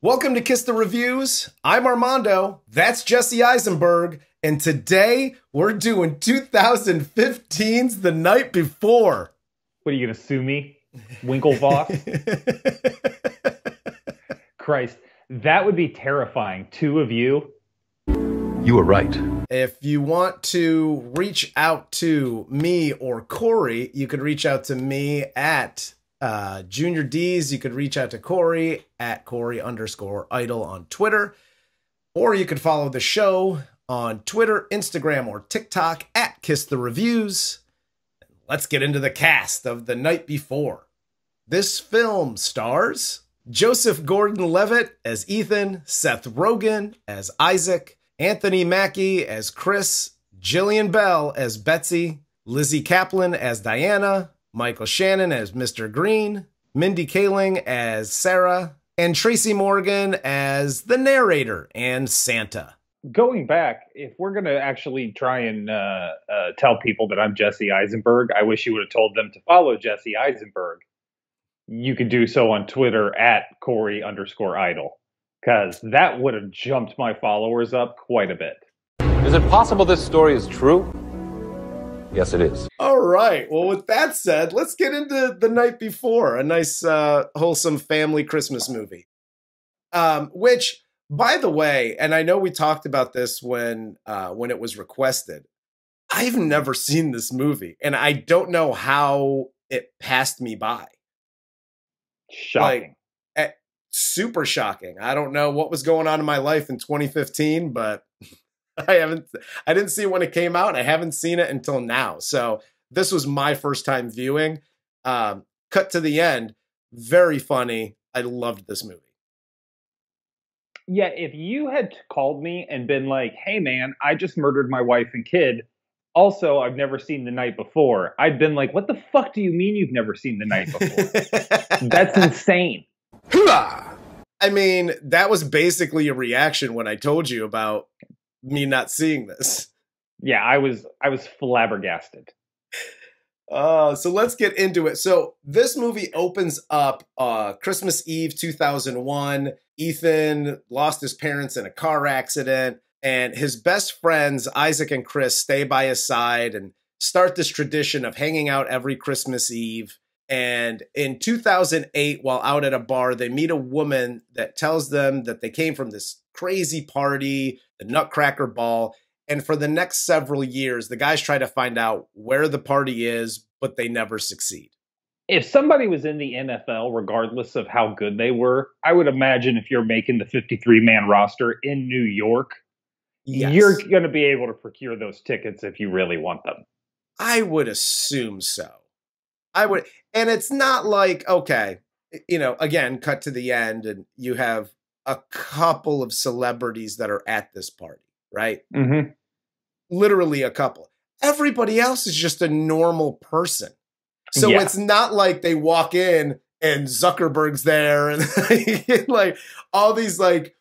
Welcome to Kiss the Reviews. I'm Armando. That's Jesse Eisenberg. And today we're doing 2015's The Night Before. What are you going to sue me? Winklevoss? Christ, that would be terrifying. Two of you. You were right. If you want to reach out to me or Corey, you could reach out to me at Junior D's. You could reach out to Corey at Corey_idol on Twitter. Or you could follow the show on Twitter, Instagram, or TikTok at Kiss the Reviews. Let's get into the cast of The Night Before. This film stars Joseph Gordon-Levitt as Ethan, Seth Rogen as Isaac, Anthony Mackie as Chris, Jillian Bell as Betsy, Lizzy Caplan as Diana, Michael Shannon as Mr. Green, Mindy Kaling as Sarah, and Tracy Morgan as the narrator and Santa. Going back, if we're going to actually try and tell people that I'm Jesse Eisenberg, I wish you would have told them to follow Jesse Eisenberg. You could do so on Twitter at Corey_idol, because that would have jumped my followers up quite a bit. Is it possible this story is true? Yes, it is. All right. Well, with that said, let's get into The Night Before, a nice, wholesome family Christmas movie. Which, by the way, and I know we talked about this when it was requested, I've never seen this movie, and I don't know how it passed me by. Shocking. Super shocking. I don't know what was going on in my life in 2015, but I didn't see it when it came out. I haven't seen it until now. So this was my first time viewing. Cut to the end. Very funny. I loved this movie. Yeah, if you had called me and been like, hey man, I just murdered my wife and kid. Also, I've never seen The Night Before. I'd been like, what the fuck do you mean you've never seen The Night Before? That's insane. I mean, that was basically a reaction when I told you about me not seeing this. Yeah, I was flabbergasted. So let's get into it. So this movie opens up Christmas Eve 2001. Ethan lost his parents in a car accident, and his best friends, Isaac and Chris, stay by his side and start this tradition of hanging out every Christmas Eve. And in 2008, while out at a bar, they meet a woman that tells them that they came from this crazy party, the Nutcracker Ball. And for the next several years, the guys try to find out where the party is, but they never succeed. If somebody was in the NFL, regardless of how good they were, I would imagine if you're making the 53-man roster in New York, yes, you're going to be able to procure those tickets if you really want them. I would assume so. I would. And it's not like, okay, you know, again, cut to the end and you have a couple of celebrities that are at this party, right? Mm-hmm. Literally a couple. Everybody else is just a normal person. So yeah, it's not like they walk in and Zuckerberg's there and like all these like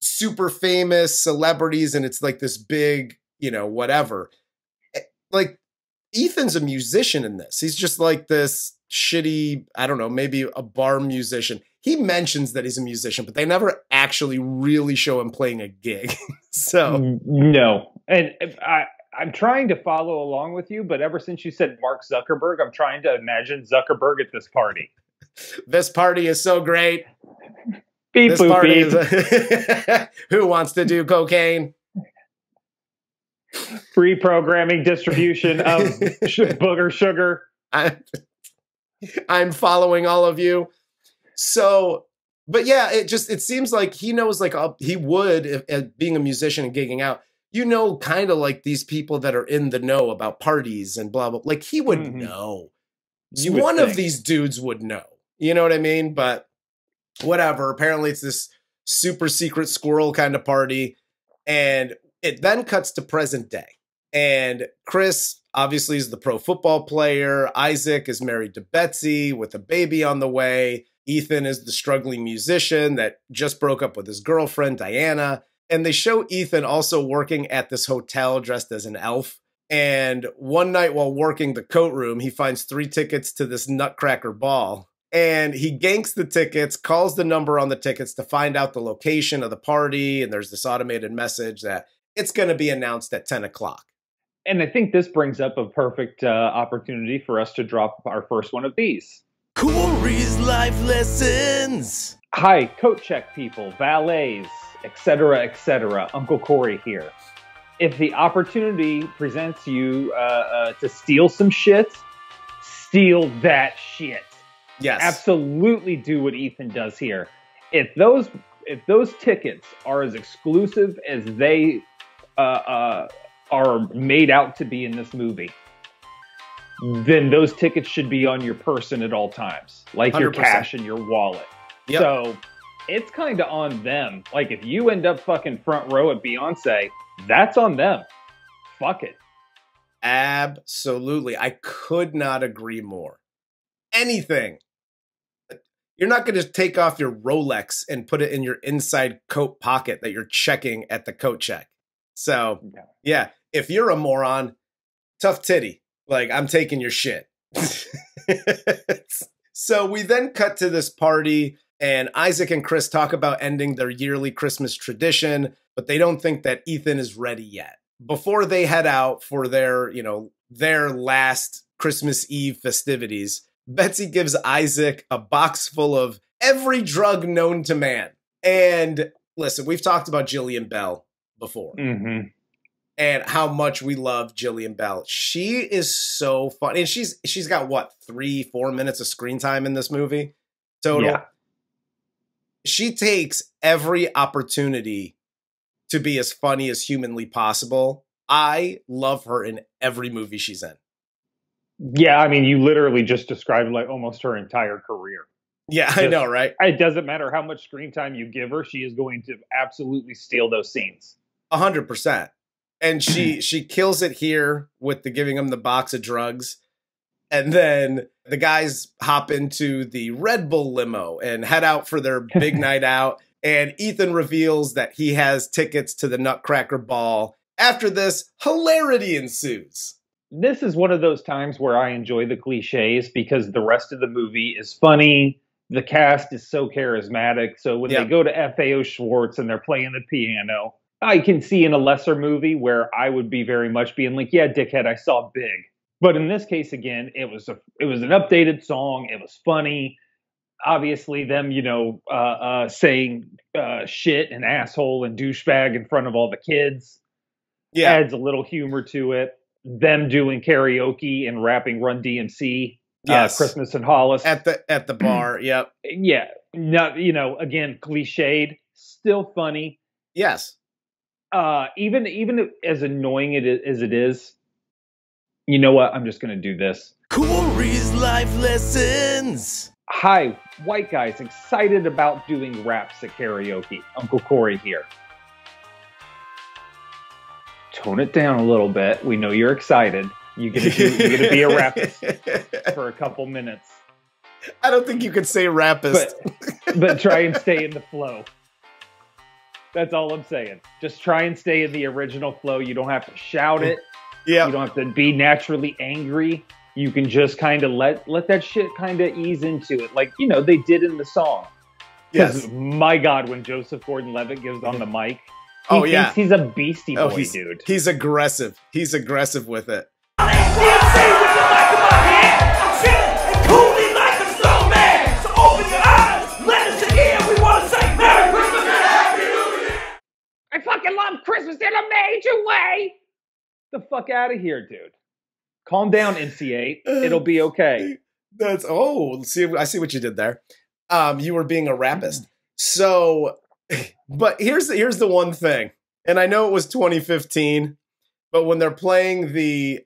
super famous celebrities and it's like this big, you know, whatever. Like Ethan's a musician in this. He's just like this shitty, I don't know, maybe a bar musician. He mentions that he's a musician, but they never actually really show him playing a gig. So no. And I'm trying to follow along with you, but ever since you said Mark Zuckerberg, I'm trying to imagine Zuckerberg at this party. This party is so great. Beep, this boop, party beep. is who wants to do cocaine? Reprogramming distribution of booger sugar. I'm following all of you. So, but yeah, it seems like he knows, like he would, if being a musician and gigging out, you know, kind of like these people that are in the know about parties and blah, blah. Like he would know. One of these dudes would know. You know what I mean? But whatever. Apparently it's this super secret squirrel kind of party. And it then cuts to present day. And Chris obviously is the pro football player. Isaac is married to Betsy with a baby on the way. Ethan is the struggling musician that just broke up with his girlfriend, Diana. And they show Ethan also working at this hotel dressed as an elf. And one night while working the coat room, he finds 3 tickets to this Nutcracker Ball. And he ganks the tickets, calls the number on the tickets to find out the location of the party. And there's this automated message that it's going to be announced at 10 o'clock. And I think this brings up a perfect opportunity for us to drop our first one of these. Corey's life lessons. Hi, coat check people, valets, etc., etc. Uncle Corey here. If the opportunity presents you to steal some shit, steal that shit. Yes. Absolutely do what Ethan does here. If those tickets are as exclusive as they are made out to be in this movie, then those tickets should be on your person at all times, like 100%. Your cash in your wallet. Yep. So it's kind of on them. Like if you end up fucking front row at Beyonce, that's on them. Fuck it. Absolutely. I could not agree more. Anything. You're not going to take off your Rolex and put it in your inside coat pocket that you're checking at the coat check. So, yeah, if you're a moron, tough titty. Like, I'm taking your shit. So we then cut to this party, and Isaac and Chris talk about ending their yearly Christmas tradition, but they don't think that Ethan is ready yet. Before they head out for their last Christmas Eve festivities, Betsy gives Isaac a box full of every drug known to man. And listen, we've talked about Jillian Bell before. Mm-hmm. And how much we love Jillian Bell. She is so fun. And she's got, what, 3-4 minutes of screen time in this movie total? Yeah. She takes every opportunity to be as funny as humanly possible. I love her in every movie she's in. Yeah, I mean, you literally just described like almost her entire career. Yeah, I know, right? It doesn't matter how much screen time you give her. She is going to absolutely steal those scenes. 100%. And she kills it here with the giving him the box of drugs. And then the guys hop into the Red Bull limo and head out for their big night out. And Ethan reveals that he has tickets to the Nutcracker Ball. After this, hilarity ensues. This is one of those times where I enjoy the cliches because the rest of the movie is funny. The cast is so charismatic. So when they go to FAO Schwartz and they're playing the piano, I can see in a lesser movie where I would be very much being like, yeah, dickhead, I saw Big. But in this case, again, it was an updated song. It was funny. Obviously, them, saying shit and asshole and douchebag in front of all the kids adds a little humor to it. Them doing karaoke and rapping Run DMC, Christmas in Hollis at the bar. Yep. Yeah. Not, again, cliched, still funny. Yes. Even as annoying as it is, you know what? I'm just going to do this. Corey's life lessons. Hi, white guys excited about doing raps at karaoke. Uncle Corey here. Tone it down a little bit. We know you're excited. You're gonna be a rapist for a couple minutes. I don't think you could say rapist. But try and stay in the flow. That's all I'm saying. Just try and stay in the original flow. You don't have to shout it. Yeah. You don't have to be naturally angry. You can just kind of let that shit kind of ease into it. Like, they did in the song. Yes. My God, when Joseph Gordon-Levitt gives on the mic, he thinks he's a Beastie Boy, dude. He's aggressive. He's aggressive with it. I fucking love Christmas in a major way. The fuck out of here, dude. Calm down, NC8. It'll be okay. I see what you did there. You were being a rapist. So, but here's the one thing, and I know it was 2015, but when they're playing the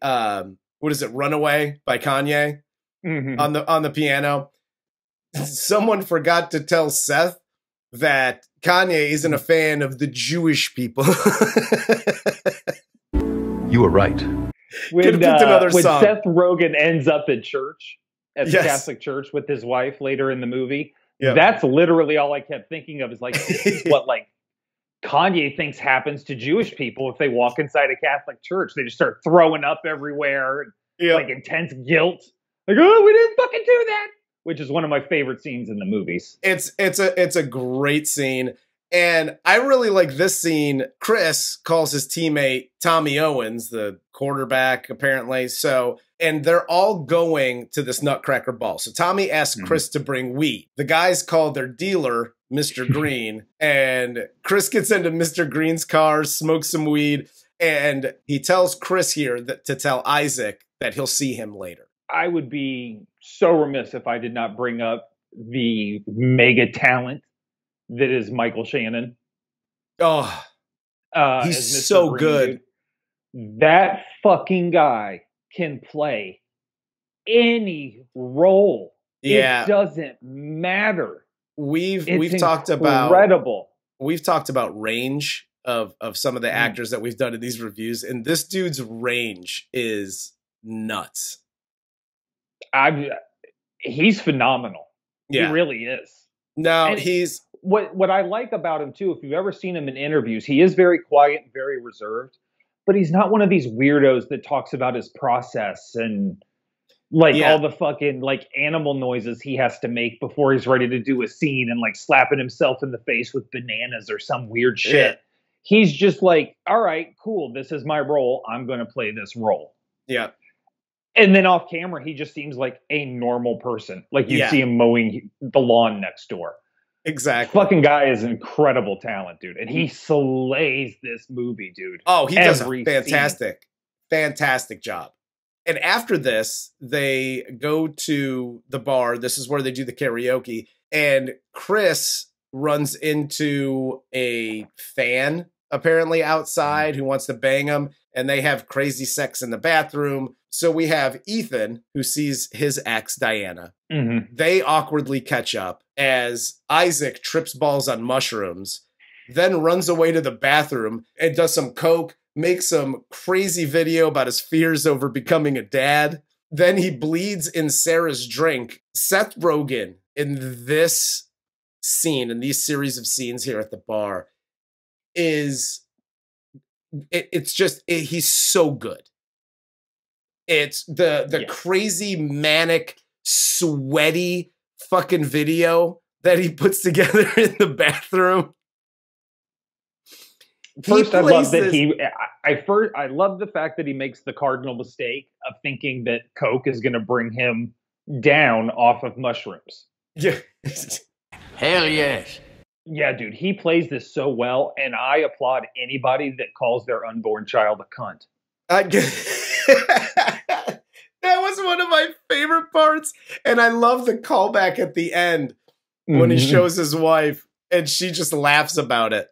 Runaway by Kanye on the piano, someone forgot to tell Seth that Kanye isn't a fan of the Jewish people. You were right. When Seth Rogen ends up in church at the Catholic church with his wife later in the movie, that's literally all I kept thinking of is like, this is what like Kanye thinks happens to Jewish people if they walk inside a Catholic church. They just start throwing up everywhere, like intense guilt. Like, oh, we didn't fucking do that. which is one of my favorite scenes in the movies. It's a great scene. And I really like this scene. Chris calls his teammate Tommy Owens, the quarterback, apparently. So, and they're all going to this Nutcracker ball. So Tommy asks Chris to bring weed. The guys call their dealer Mr. Green, and Chris gets into Mr. Green's car, smokes some weed, and he tells Chris here that to tell Isaac that he'll see him later. I would be so remiss if I did not bring up the mega talent that is Michael Shannon. Oh, he's so Green, good. Dude. That fucking guy can play any role. Yeah. It doesn't matter. We've talked about range of some of the Mm. actors that we've done in these reviews, and this dude's range is nuts. He's phenomenal. Yeah. He really is. No, And he's what I like about him too, if you've ever seen him in interviews, he is very quiet and very reserved, but he's not one of these weirdos that talks about his process and like Yeah. all the fucking like animal noises he has to make before he's ready to do a scene and like slapping himself in the face with bananas or some weird shit. Yeah. He's just like, all right, cool. This is my role. I'm going to play this role. yeah. And then off camera, he just seems like a normal person. Like you Yeah. see him mowing the lawn next door. Exactly. Fucking guy is incredible talent, dude. And he slays this movie, dude. Oh, he does a Every fantastic job. And after this, they go to the bar. This is where they do the karaoke. And Chris runs into a fan, apparently outside, who wants to bang him. And they have crazy sex in the bathroom. So we have Ethan, who sees his ex, Diana. Mm-hmm. They awkwardly catch up as Isaac trips balls on mushrooms, then runs away to the bathroom and does some coke, makes some crazy video about his fears over becoming a dad. Then he bleeds in Sarah's drink. Seth Rogen in this scene, in these series of scenes here at the bar, is he's so good. It's the crazy, manic, sweaty fucking video that he puts together in the bathroom. First, I love that I love the fact that he makes the cardinal mistake of thinking that coke is going to bring him down off of mushrooms. Yeah. Hell yes. Yeah, dude, he plays this so well, and I applaud anybody that calls their unborn child a cunt. That was one of my favorite parts, and I love the callback at the end when he shows his wife, and she just laughs about it.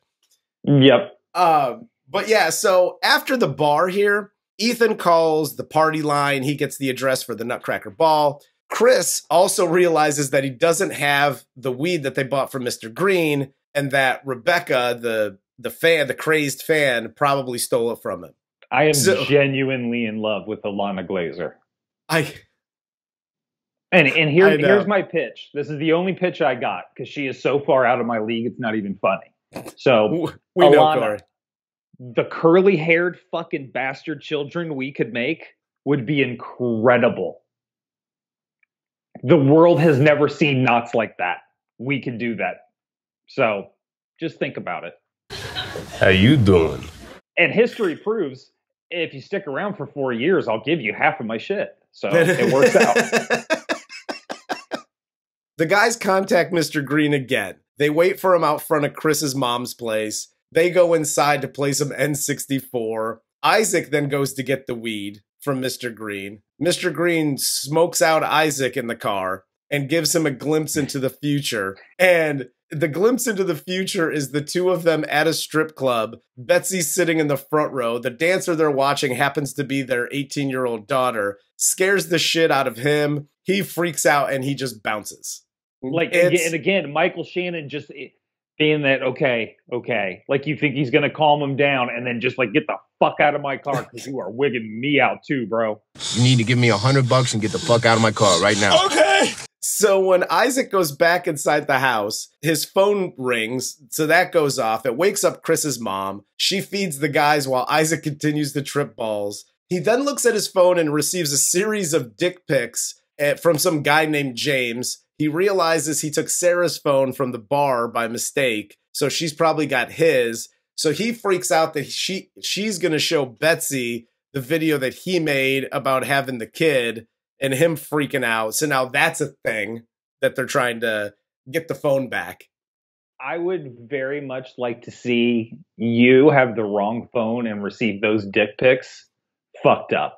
Yep. But yeah, so after the bar here, Ethan calls the party line. He gets the address for the Nutcracker Ball. Chris also realizes that he doesn't have the weed that they bought from Mr. Green, and that Rebecca, the fan, the crazed fan, probably stole it from him. I am genuinely in love with Ilana Glazer. Here's my pitch. This is the only pitch I got because she is so far out of my league. It's not even funny. So we Ilana, know, Corey. The curly-haired fucking bastard children we could make would be incredible. The world has never seen knots like that. We can do that. So just think about it. How you doing? And history proves if you stick around for 4 years, I'll give you half of my shit. So it works out. The guys contact Mr. Green again. They wait for him out front of Chris's mom's place. They go inside to play some N64. Isaac then goes to get the weed from Mr. Green. Mr. Green smokes out Isaac in the car and gives him a glimpse into the future. And the glimpse into the future is the two of them at a strip club. Betsy's sitting in the front row. The dancer they're watching happens to be their 18-year-old daughter. Scares the shit out of him. He freaks out and he just bounces. Like, and again, Michael Shannon just being that, okay. Like, you think he's going to calm him down and then just, like, get the fuck out of my car because you are wigging me out too, bro. You need to give me $100 and get the fuck out of my car right now. Okay. So when Isaac goes back inside the house, his phone rings, so that goes off. It wakes up Chris's mom. She feeds the guys while Isaac continues to trip balls. He then looks at his phone and receives a series of dick pics from some guy named James. He realizes he took Sarah's phone from the bar by mistake, so she's probably got his. So he freaks out that she's going to show Betsy the video that he made about having the kid and him freaking out. So now that's a thing that they're trying to get the phone back. I would very much like to see you have the wrong phone and receive those dick pics fucked up.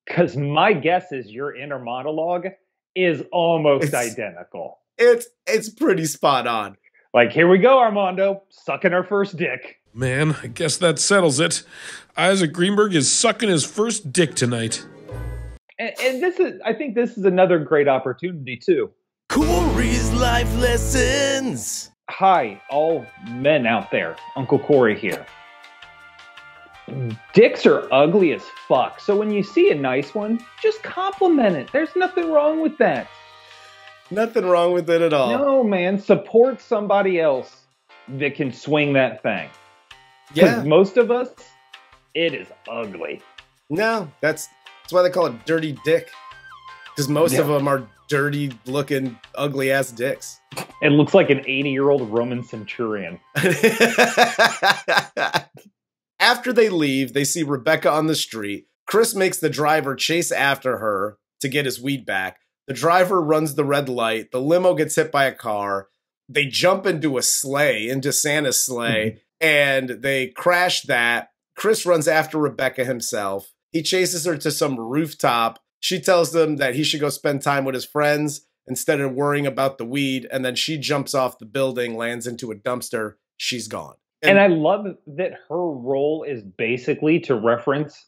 Because my guess is your inner monologue is almost identical. It's pretty spot on. Like, here we go, Armando, sucking our first dick. Man, I guess that settles it. Isaac Greenberg is sucking his first dick tonight. And I think this is another great opportunity, too. Corey's life lessons. Hi, all men out there. Uncle Corey here. Dicks are ugly as fuck, so when you see a nice one, just compliment it. There's nothing wrong with that. Nothing wrong with it at all. No, man. Support somebody else that can swing that thing. Because most of us, it is ugly. No, that's why they call it dirty dick. Because most of them are dirty looking, ugly ass dicks. It looks like an 80-year-old Roman centurion. After they leave, they see Rebecca on the street. Chris makes the driver chase after her to get his weed back. The driver runs the red light. The limo gets hit by a car. They jump into a sleigh, into Santa's sleigh, and they crash that. Chris runs after Rebecca himself. He chases her to some rooftop. She tells them that he should go spend time with his friends instead of worrying about the weed. And then she jumps off the building, lands into a dumpster. She's gone. And I love that her role is basically to reference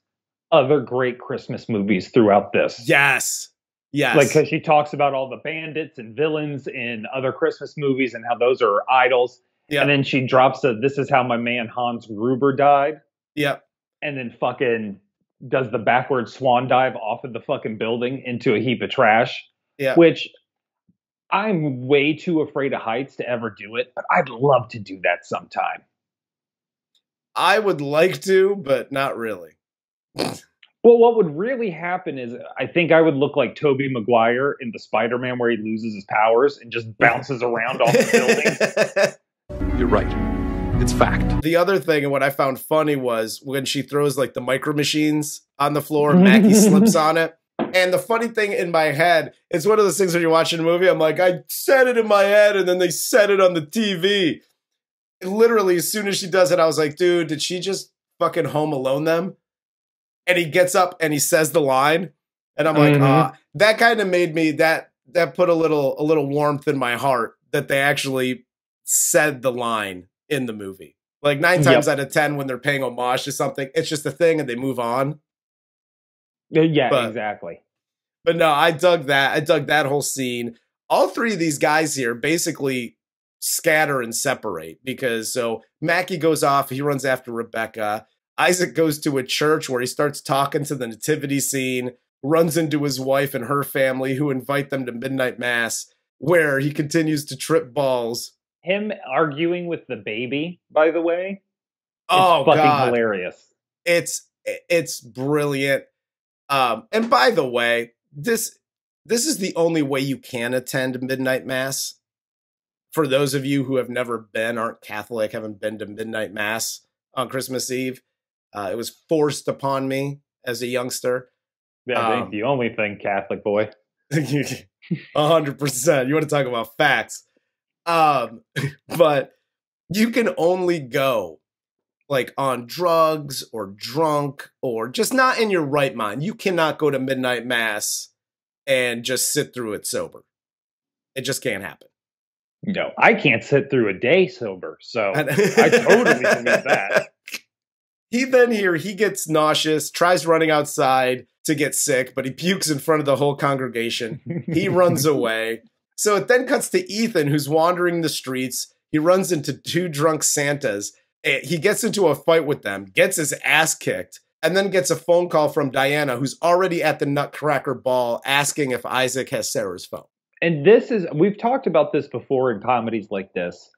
other great Christmas movies throughout this. Yes. Yes. Like, because she talks about all the bandits and villains in other Christmas movies and how those are idols. Yep. And then she drops this is how my man Hans Gruber died. Yep. And then fucking does the backward swan dive off of the fucking building into a heap of trash. Yeah. Which I'm way too afraid of heights to ever do it, but I'd love to do that sometime. I would like to, but not really. Well, what would really happen is I think I would look like Tobey Maguire in the Spider-Man where he loses his powers and just bounces around off the building. You're right. It's fact. The other thing, and what I found funny, was when she throws like the micro machines on the floor, Mackie slips on it. And the funny thing in my head, it's one of those things when you're watching a movie, I'm like, I said it in my head, and then they said it on the TV. And literally, as soon as she does it, I was like, dude, did she just fucking Home Alone them? And he gets up and he says the line. And I'm like, that kind of made me, that put a little warmth in my heart that they actually said the line in the movie. Like 9 times out of 10, when they're paying homage to something, it's just a thing and they move on. Yeah, exactly. But no, I dug that. I dug that whole scene. All three of these guys here basically scatter and separate because so Mackie goes off. He runs after Rebecca. Isaac goes to a church where he starts talking to the nativity scene, runs into his wife and her family who invite them to midnight mass, where he continues to trip balls. Him arguing with the baby, by the way, oh, fucking God. Hilarious. It's brilliant. And by the way, this is the only way you can attend midnight mass. For those of you who have never been, aren't Catholic, haven't been to midnight mass on Christmas Eve, it was forced upon me as a youngster. Yeah, I think the only thing, Catholic boy. 100%. You want to talk about facts. But you can only go like on drugs or drunk or just not in your right mind. You cannot go to midnight mass and just sit through it sober. It just can't happen. No, I can't sit through a day sober, so I totally believe that. He gets nauseous, tries running outside to get sick, but he pukes in front of the whole congregation. He runs away. So it then cuts to Ethan, who's wandering the streets. He runs into 2 drunk Santas. He gets into a fight with them, gets his ass kicked, and then gets a phone call from Diana, who's already at the Nutcracker Ball, asking if Isaac has Sarah's phone. And we've talked about this before in comedies like this.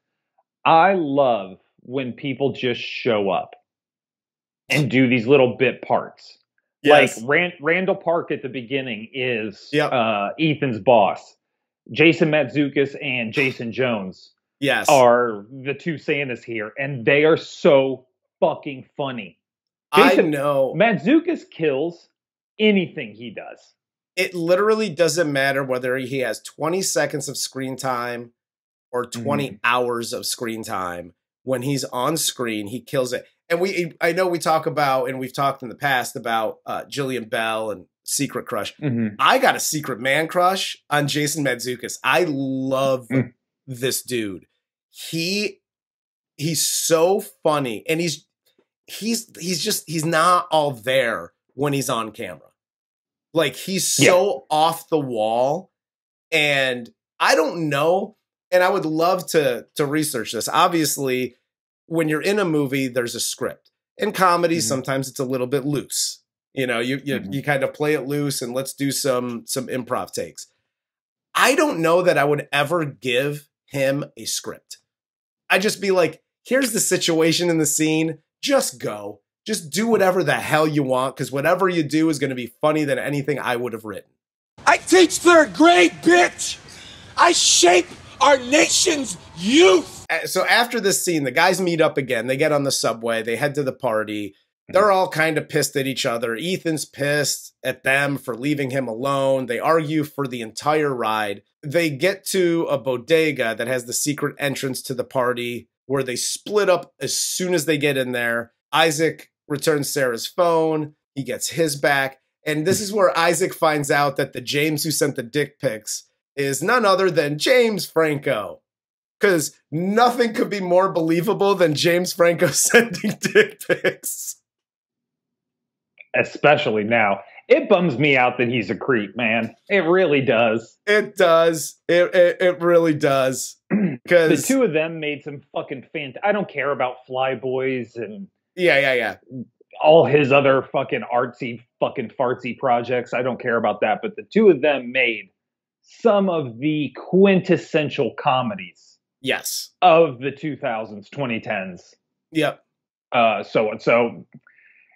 I love when people just show up and do these little bit parts. Yes. Like Randall Park at the beginning is Yep. Ethan's boss. Jason Mantzoukas and Jason Jones Yes. are the two Santas here, and they are so fucking funny. I know. Mantzoukas kills anything he does. It literally doesn't matter whether he has 20 seconds of screen time or 20 hours of screen time. When he's on screen, he kills it. And I know we talk about, and we've talked in the past about Jillian Bell and Secret Crush. I got a secret man crush on Jason Mantzoukas. I love this dude. He's so funny, and he's not all there when he's on camera. Like, he's so off the wall, and I don't know, and I would love to research this. Obviously, when you're in a movie, there's a script. In comedy, sometimes it's a little bit loose. You know, you kind of play it loose, and let's do some improv takes. I don't know that I would ever give him a script. I'd just be like, here's the situation in the scene. Just go. Just do whatever the hell you want, because whatever you do is going to be funny than anything I would have written. I teach third grade, bitch! I shape our nation's youth! So after this scene, the guys meet up again. They get on the subway. They head to the party. They're all kind of pissed at each other. Ethan's pissed at them for leaving him alone. They argue for the entire ride. They get to a bodega that has the secret entrance to the party, where they split up as soon as they get in there. Isaac returns Sarah's phone. He gets his back. And this is where Isaac finds out that the James who sent the dick pics is none other than James Franco. Because nothing could be more believable than James Franco sending dick pics. Especially now. It bums me out that he's a creep, man. It really does. It does. It really does. The two of them made some fucking I don't care about Flyboys and yeah. all his other fucking artsy fucking fartsy projects. I don't care about that. But the two of them made some of the quintessential comedies. Yes. Of the 2000s, 2010s. Yep. So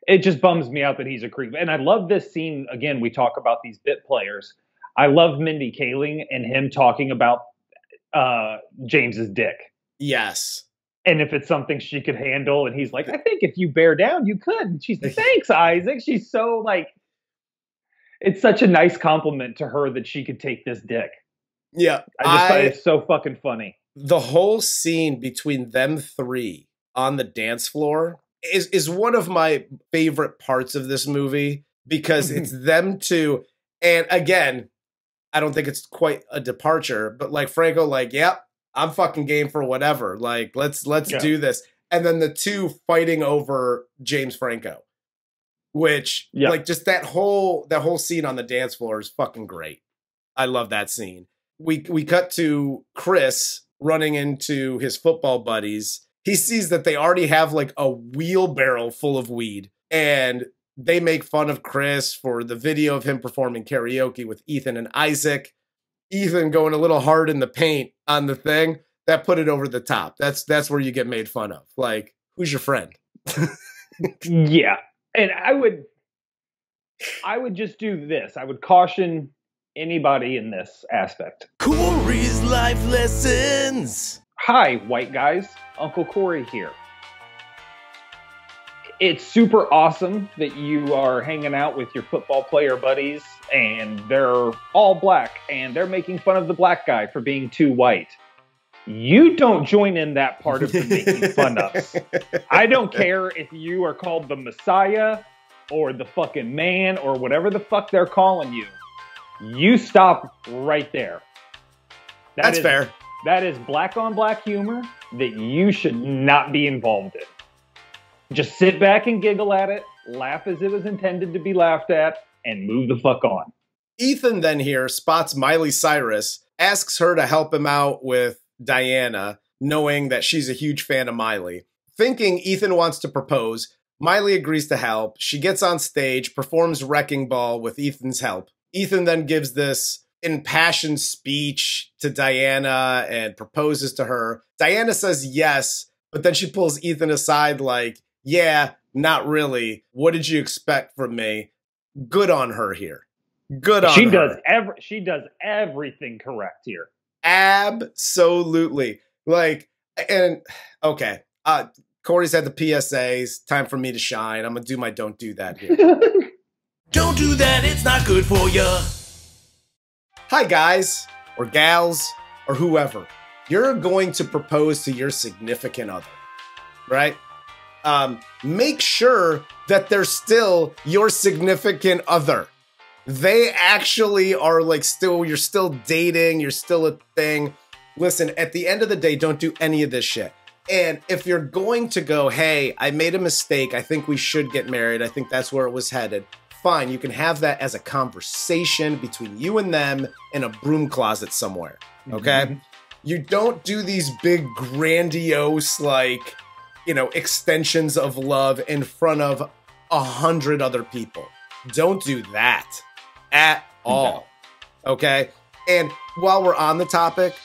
it just bums me out that he's a creep. And I love this scene. Again, we talk about these bit players. I love Mindy Kaling and him talking about James's dick. Yes. And if it's something she could handle, and he's like, I think if you bear down, you could. And she's like, thanks, Isaac. She's so like, it's such a nice compliment to her that she could take this dick. Yeah. I just thought it's so fucking funny. The whole scene between them three on the dance floor is one of my favorite parts of this movie, because it's them two. And again, I don't think it's quite a departure, but like Franco, like, yep, I'm fucking game for whatever. Like, let's do this. And then the two fighting over James Franco, which like just that whole scene on the dance floor is fucking great. I love that scene. We cut to Chris running into his football buddies. He sees that they already have like a wheelbarrow full of weed, and they make fun of Chris for the video of him performing karaoke with Ethan and Isaac. Ethan going a little hard in the paint on the thing, that put it over the top. That's where you get made fun of. Like, who's your friend? Yeah. And I would just do this. I would caution anybody in this aspect. Corey's life lessons. Hi, white guys. Uncle Corey here. It's super awesome that you are hanging out with your football player buddies, and they're all black, and they're making fun of the black guy for being too white. You don't join in that part of the making fun of. I don't care if you are called the Messiah or the fucking man or whatever the fuck they're calling you. You stop right there. That's fair. That is black on black humor that you should not be involved in. Just sit back and giggle at it, laugh as it was intended to be laughed at, and move the fuck on. Ethan then here spots Miley Cyrus, asks her to help him out with Diana, knowing that she's a huge fan of Miley. Thinking Ethan wants to propose, Miley agrees to help. She gets on stage, performs Wrecking Ball with Ethan's help. Ethan then gives this impassioned speech to Diana and proposes to her. Diana says yes, but then she pulls Ethan aside like, yeah, not really. What did you expect from me? good on her here. Good on her. She does everything correct here. Absolutely. Like, and okay. Corey's had the PSAs. Time for me to shine. I'm gonna do my don't do that here. Don't do that, it's not good for you. Hi guys, or gals, or whoever. You're going to propose to your significant other, right? Make sure that they're still your significant other. They actually are like you're still dating, you're still a thing. Listen, at the end of the day, don't do any of this shit. And if you're going to go, hey, I made a mistake, I think we should get married, I think that's where it was headed, fine, you can have that as a conversation between you and them in a broom closet somewhere, okay? Mm-hmm. You don't do these big, grandiose, like, you know, extensions of love in front of 100 other people. Don't do that at all, okay? And while we're on the topic,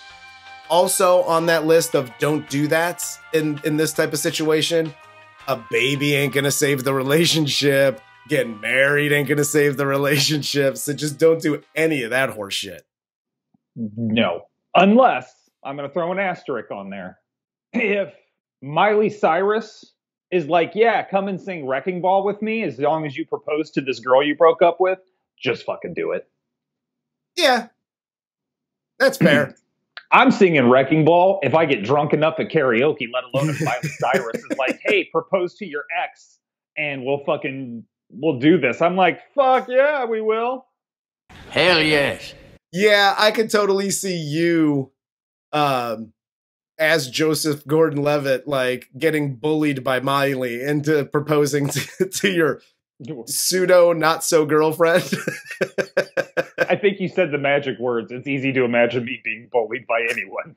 also on that list of don't do that in this type of situation, a baby ain't gonna save the relationship. Getting married ain't gonna save the relationship. So just don't do any of that horse shit. No. Unless, I'm gonna throw an asterisk on there. If Miley Cyrus is like, yeah, come and sing Wrecking Ball with me as long as you propose to this girl you broke up with, just fucking do it. Yeah. That's fair. I'm singing Wrecking Ball if I get drunk enough at karaoke, let alone if Miley Cyrus is like, hey, propose to your ex and we'll do this. I'm like, fuck yeah, we will. Hell yes. Yeah, I could totally see you as Joseph Gordon-Levitt, like getting bullied by Miley into proposing to your pseudo not so girlfriend. I think you said the magic words. It's easy to imagine me being bullied by anyone.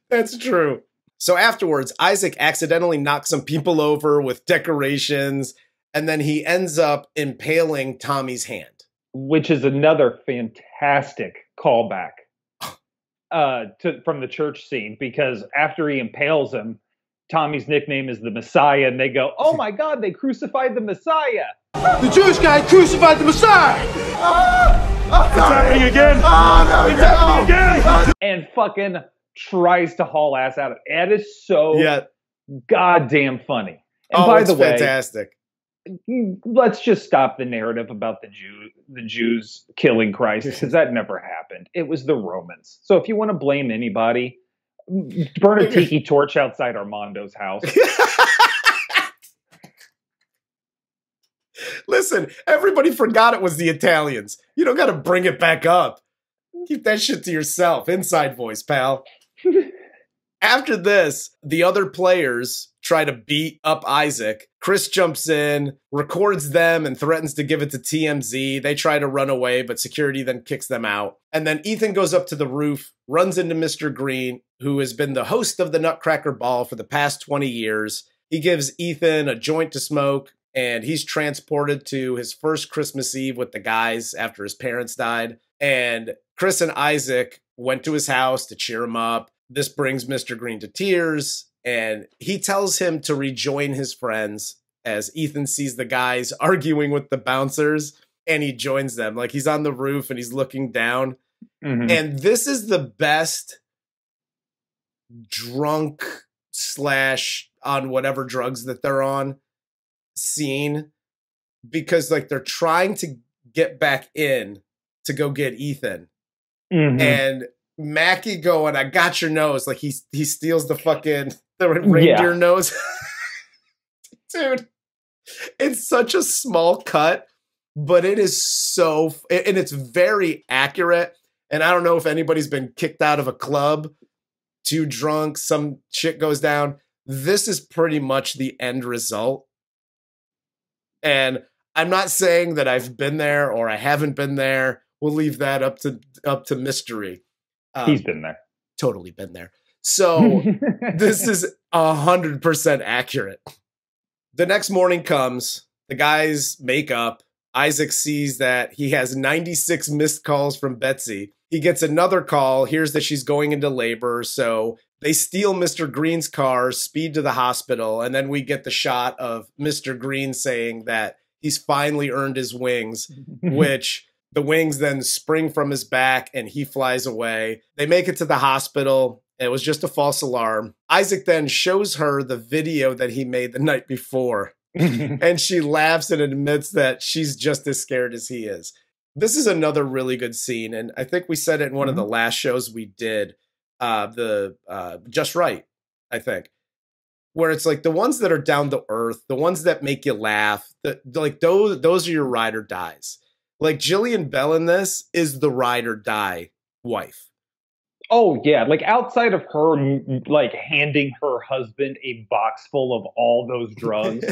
That's true. So afterwards, Isaac accidentally knocks some people over with decorations, and then he ends up impaling Tommy's hand. Which is another fantastic callback from the church scene, because after he impales him, Tommy's nickname is the Messiah, and they go, oh my God, they crucified the Messiah. The Jewish guy crucified the Messiah! It's happening again! It's happening again! And fucking tries to haul ass out of it. That is so goddamn funny. And by the way, fantastic. Let's just stop the narrative about the Jews killing Christ, because that never happened. It was the Romans. So if you want to blame anybody, burn a tiki torch outside Armando's house. Listen, everybody forgot it was the Italians. You don't got to bring it back up. Keep that shit to yourself. Inside voice, pal. After this, the other players try to beat up Isaac. Chris jumps in, records them, and threatens to give it to TMZ. They try to run away, but security then kicks them out. And then Ethan goes up to the roof, runs into Mr. Green, who has been the host of the Nutcracker Ball for the past 20 years. He gives Ethan a joint to smoke, and he's transported to his first Christmas Eve with the guys after his parents died. And Chris and Isaac went to his house to cheer him up. This brings Mr. Green to tears, and he tells him to rejoin his friends as Ethan sees the guys arguing with the bouncers, and he joins them. Like, he's on the roof and he's looking down. Mm-hmm. And this is the best drunk / on whatever drugs that they're on scene, because like they're trying to get back in to go get Ethan. Mm-hmm. And Mackie going, I got your nose. Like he steals the reindeer nose. Dude, it's such a small cut, but it is so, and it's very accurate. And I don't know if anybody's been kicked out of a club, too drunk, some shit goes down. This is pretty much the end result. And I'm not saying that I've been there or I haven't been there. We'll leave that up to mystery. He's been there. Totally been there. So this is 100% accurate. The next morning comes, the guys make up. Isaac sees that he has 96 missed calls from Betsy. He gets another call, hears that she's going into labor. So they steal Mr. Green's car, speed to the hospital. And then we get the shot of Mr. Green saying that he's finally earned his wings, which the wings then spring from his back and he flies away. They make it to the hospital. It was just a false alarm. Isaac then shows her the video that he made the night before. And she laughs and admits that she's just as scared as he is. This is another really good scene. And I think we said it in one of the last shows we did, Just Right, I think. Where it's like the ones that are down to earth, the ones that make you laugh, like those are your ride or dies. Like Jillian Bell in this is the ride or die wife. Oh, yeah. Like outside of her, like handing her husband a box full of all those drugs,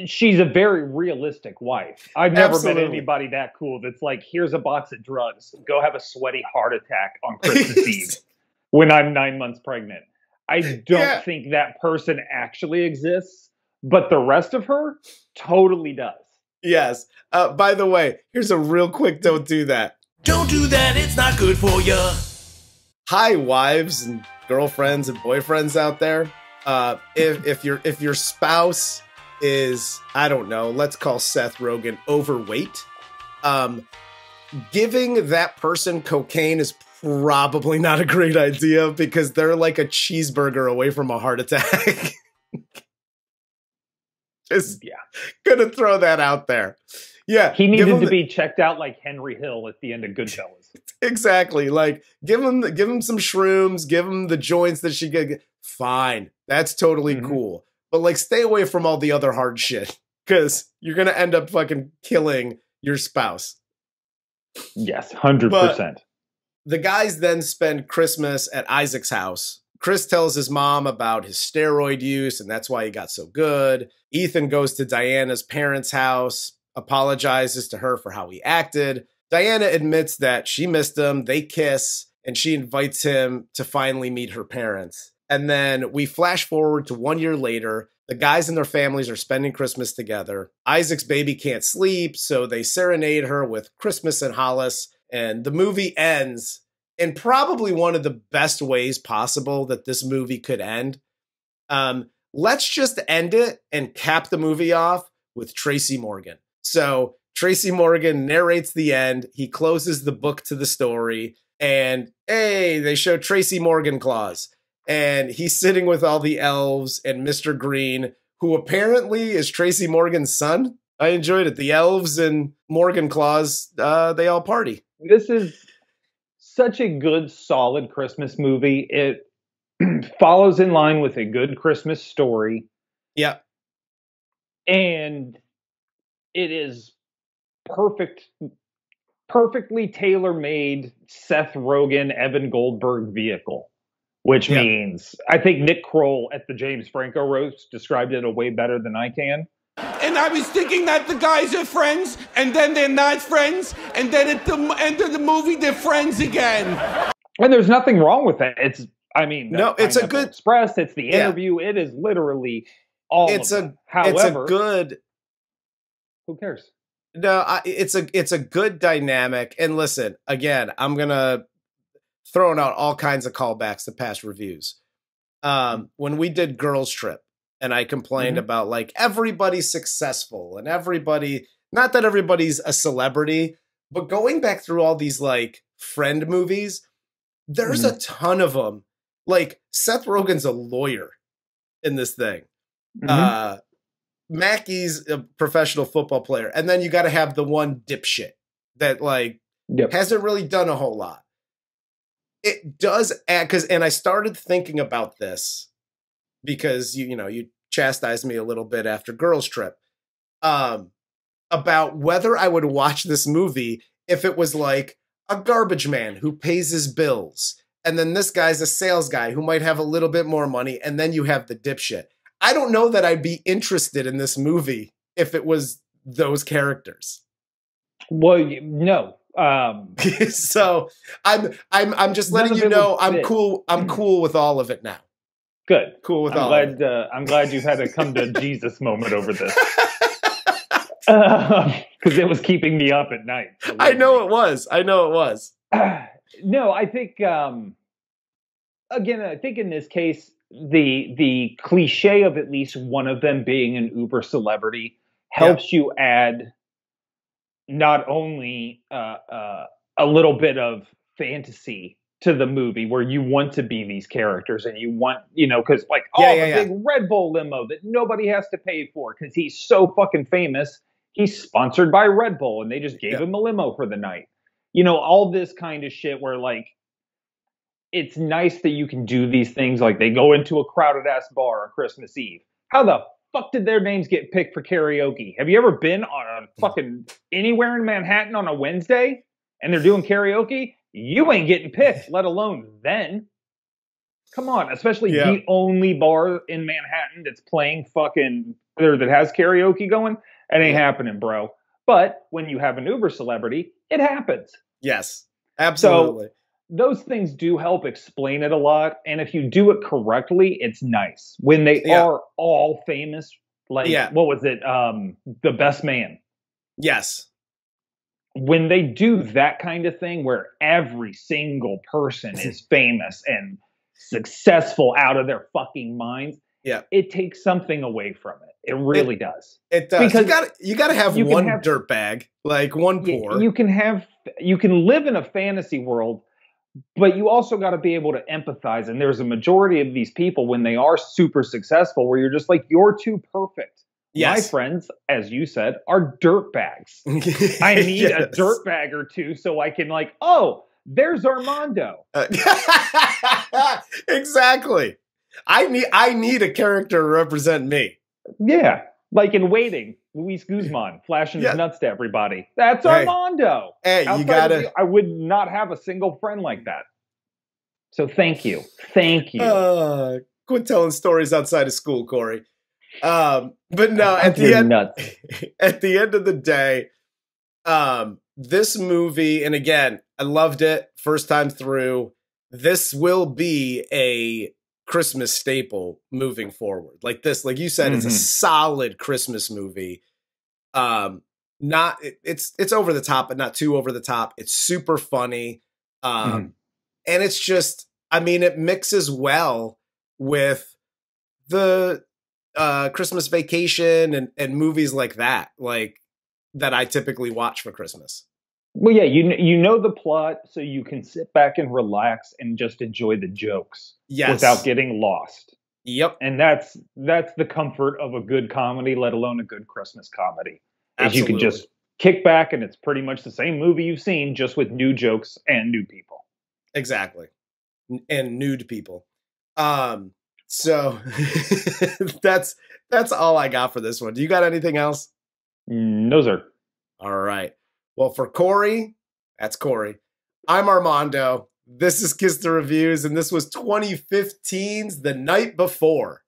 she's a very realistic wife. I've never met anybody that cool that's like, here's a box of drugs. Go have a sweaty heart attack on Christmas Eve when I'm 9 months pregnant. I don't think that person actually exists, but the rest of her totally does. Yes. By the way, here's a real quick don't do that. Don't do that, it's not good for you. Hi, wives and girlfriends and boyfriends out there. If your spouse is, I don't know, let's call Seth Rogen overweight, giving that person cocaine is probably not a great idea because they're like a cheeseburger away from a heart attack. Just gonna throw that out there. Yeah, he needed to be checked out like Henry Hill at the end of Goodfellas. Exactly. Like give him some shrooms, give him the joints that she get. Fine, that's totally cool. But like, stay away from all the other hard shit because you're gonna end up fucking killing your spouse. Yes, 100%. The guys then spend Christmas at Isaac's house. Chris tells his mom about his steroid use, and that's why he got so good. Ethan goes to Diana's parents' house, apologizes to her for how he acted. Diana admits that she missed him. They kiss, and she invites him to finally meet her parents. And then we flash forward to 1 year later. The guys and their families are spending Christmas together. Isaac's baby can't sleep, so they serenade her with Christmas and Hollis. And the movie ends in probably one of the best ways possible that this movie could end. Let's just end it and cap the movie off with Tracy Morgan. So Tracy Morgan narrates the end. He closes the book to the story. And hey, they show Tracy Morgan Claus. And he's sitting with all the elves and Mr. Green, who apparently is Tracy Morgan's son. I enjoyed it. The elves and Morgan Claus, they all party. This is such a good, solid Christmas movie. It follows in line with a good Christmas story. Yeah. And it is perfectly tailor-made Seth Rogen, Evan Goldberg vehicle. Which means, I think Nick Kroll at the James Franco roast described it a way better than I can. And I was thinking that the guys are friends, and then they're not friends, and then at the end of the movie, they're friends again. And there's nothing wrong with it. It's a good Express. It's the interview. It is literally all. However, it's a good. Who cares? No, it's a good dynamic. And listen, again, I'm gonna throwing out all kinds of callbacks to past reviews. When we did Girls Trip, and I complained about like everybody's successful and everybody, not that everybody's a celebrity, but going back through all these like friend movies, there's a ton of them. Like Seth Rogen's a lawyer in this thing. Mackie's a professional football player. And then you got to have the one dipshit that like hasn't really done a whole lot. It does add, and I started thinking about this because you chastised me a little bit after Girls Trip about whether I would watch this movie if it was like a garbage man who pays his bills, and then this guy's a sales guy who might have a little bit more money, and then you have the dipshit. I don't know that I'd be interested in this movie if it was those characters. Well, no. So I'm just letting you know I'm cool. I'm cool with all of it now. Good. Cool with all of it. I'm glad you've had a come to Jesus moment over this. Because it was keeping me up at night. I know it was. No, I think, again, I think in this case, the cliche of at least one of them being an uber celebrity helps you add not only a little bit of fantasy to the movie where you want to be these characters and you want, because like, big Red Bull limo that nobody has to pay for because he's so fucking famous. He's sponsored by Red Bull and they just gave him a limo for the night. All this kind of shit where like, it's nice that you can do these things. Like they go into a crowded ass bar on Christmas Eve. How the fuck did their names get picked for karaoke? Have you ever been on a fucking anywhere in Manhattan on a Wednesday and they're doing karaoke? You ain't getting picked, let alone then. Come on, especially the only bar in Manhattan that's playing that has karaoke going. It ain't happening, bro. But when you have an Uber celebrity, it happens. Yes, absolutely. So those things do help explain it a lot. And if you do it correctly, it's nice. When they are all famous, like, what was it? The Best Man. Yes. When they do that kind of thing where every single person is famous and successful out of their fucking minds, it takes something away from it. It really does. It does. Because you got to have one dirtbag, like one poor. You can live in a fantasy world, but you also got to be able to empathize. And there's a majority of these people when they are super successful where you're just like, you're too perfect. Yes. My friends, as you said, are dirtbags. I need a dirtbag or two so I can like, there's Armando. Exactly. I need a character to represent me. Yeah. Like in Waiting, Luis Guzman flashing his nuts to everybody. That's Armando. Hey, you gotta. I would not have a single friend like that. So thank you. Thank you. Quit telling stories outside of school, Corey. But no, at the end of the day, this movie, and again, I loved it first time through. This will be a Christmas staple moving forward. Like this, like you said, it's a solid Christmas movie. It's over the top, but not too over the top. It's super funny. And it's just, it mixes well with the Christmas Vacation and movies like that I typically watch for Christmas. Well, yeah, you know the plot, so you can sit back and relax and just enjoy the jokes without getting lost. Yep. And that's the comfort of a good comedy, let alone a good Christmas comedy. Is you can just kick back and it's pretty much the same movie you've seen, just with new jokes and new people. Exactly. And nude people. So that's all I got for this one. Do you got anything else? No, sir. All right. Well, for Corey, that's Corey. I'm Armando. This is Kiss the Reviews, and this was 2015's The Night Before.